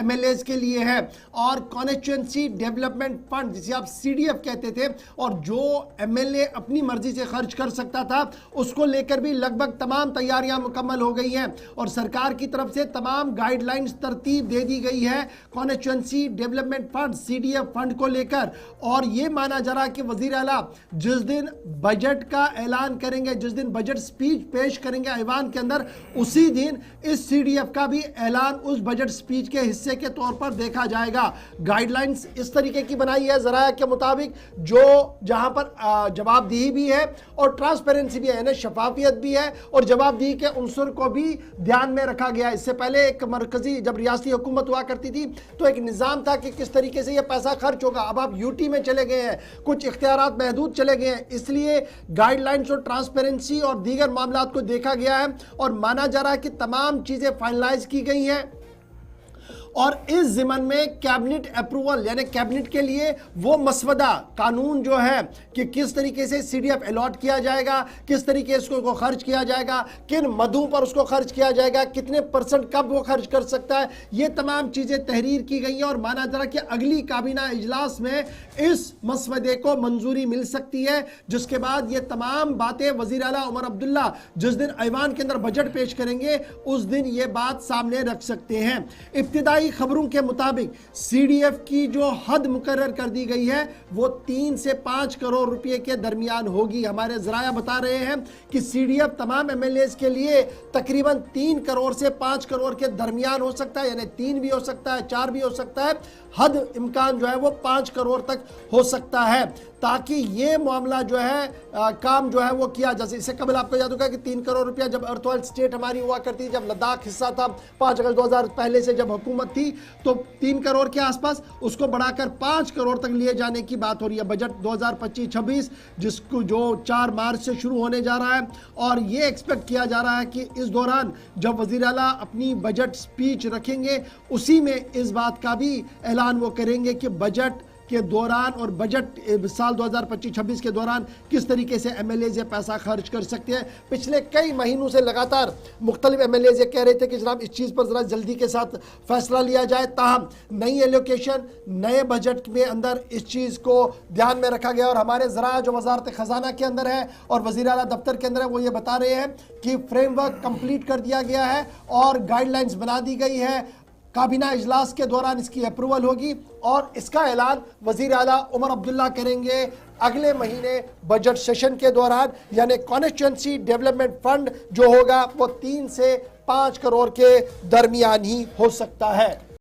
MLAs के लिए है और कॉन्स्टिट्यूएंसी डेवलपमेंट फंड जिसे आप सीडीएफ कहते थे और जो एमएलए अपनी मर्जी से खर्च कर सकता था उसको लेकर भी लगभग तमाम तैयारियां मुकम्मल हो गई हैं और सरकार की तरफ से तमाम गाइडलाइंस तरतीब दे दी गई है constituency development fund CDF fund को लेकर। और यह माना जा रहा कि वजीर आला जिस दिन बजट का ऐलान करेंगे, जिस दिन बजट स्पीच पेश करेंगे ऐवान के अंदर, उसी दिन इस सीडीएफ का भी ऐलान उस बजट स्पीच के हिस्से के तौर पर देखा जाएगा। गाइडलाइंस इस तरीके की बनाई है ज़राया के मुताबिक जो जहां पर जवाबदेही भी है और ट्रांसपेरेंसी भी है, यानी शफाफियत भी है और जवाबदेही के उनसुर को भी ध्यान में रखा गया। इससे पहले एक मरकजी जब रियासती हुकूमत हुआ करती थी तो एक निज़ाम था कि किस तरीके से यह पैसा खर्च होगा। अब आप यूटी में चले गए हैं, कुछ इख्तियारात महदूद चले गए हैं, इसलिए गाइडलाइंस और ट्रांसपेरेंसी और दीगर मामलात को देखा गया है और माना जा रहा है कि तमाम चीजें फाइनलाइज की गई हैं और इस ज़िमन में कैबिनेट अप्रूवल यानी कैबिनेट के लिए वो मसवदा कानून जो है कि किस तरीके से सीडीएफ अलॉट किया जाएगा, किस तरीके से उसको खर्च किया जाएगा, किन मदों पर उसको खर्च किया जाएगा, कितने परसेंट कब वो खर्च कर सकता है, ये तमाम चीज़ें तहरीर की गई हैं और माना जा रहा कि अगली काबीना इजलास में इस मसवदे को मंजूरी मिल सकती है, जिसके बाद ये तमाम बातें वज़ीर आला उमर अब्दुल्ला जिस दिन ऐवान के अंदर बजट पेश करेंगे उस दिन ये बात सामने रख सकते हैं। इब्तिदाई खबरों के मुताबिक सीडीएफ की जो हद मुकर्रर कर दी गई है वो 3 से 5 करोड़ रुपए के दरमियान होगी। हमारे ज़राया बता रहे हैं कि सीडीएफ तमाम एमएलएज के लिए तकरीबन 3 करोड़ से 5 करोड़ के दरमियान हो सकता है, यानी 3 भी हो सकता है, 4 भी हो सकता है, हद इम्कान जो है वो 5 करोड़ तक हो सकता है ताकि ये मामला जो है काम जो है वो किया जा सके। इससे कबल आपको याद होगा कि 3 करोड़ रुपया जब अर्थ ऑयल स्टेट हमारी हुआ करती थी, जब लद्दाख हिस्सा था 5 अगस्त 2000 पहले से जब हुकूमत थी तो 3 करोड़ के आसपास उसको बढ़ाकर 5 करोड़ तक लिए जाने की बात हो रही है। बजट 2025-26 जिसको जो 4 मार्च से शुरू होने जा रहा है और ये एक्सपेक्ट किया जा रहा है कि इस दौरान जब वज़ीर आला अपनी बजट स्पीच रखेंगे उसी में इस बात का भी ऐलान वो करेंगे कि बजट के दौरान और बजट साल 2025-26 के दौरान किस तरीके से एमएलएज ये पैसा खर्च कर सकते हैं। पिछले कई महीनों से लगातार मुख्तलिफ एमएलएज ये कह रहे थे कि जनाब इस चीज़ पर ज़रा जल्दी के साथ फैसला लिया जाए, ताहम नई एलोकेशन नए बजट में अंदर इस चीज़ को ध्यान में रखा गया और हमारे ज़रा जो वजारत ख़जाना के अंदर है और वज़ीर आला दफ्तर के अंदर है वो ये बता रहे हैं कि फ्रेमवर्क कंप्लीट कर दिया गया है और गाइडलाइंस बना दी गई है। काबीना इजलास के दौरान इसकी अप्रूवल होगी और इसका ऐलान वज़ीर आला उमर अब्दुल्ला करेंगे अगले महीने बजट सेशन के दौरान, यानी कॉन्स्टिट्यूएंसी डेवलपमेंट फंड जो होगा वो 3 से 5 करोड़ के दरमियान ही हो सकता है।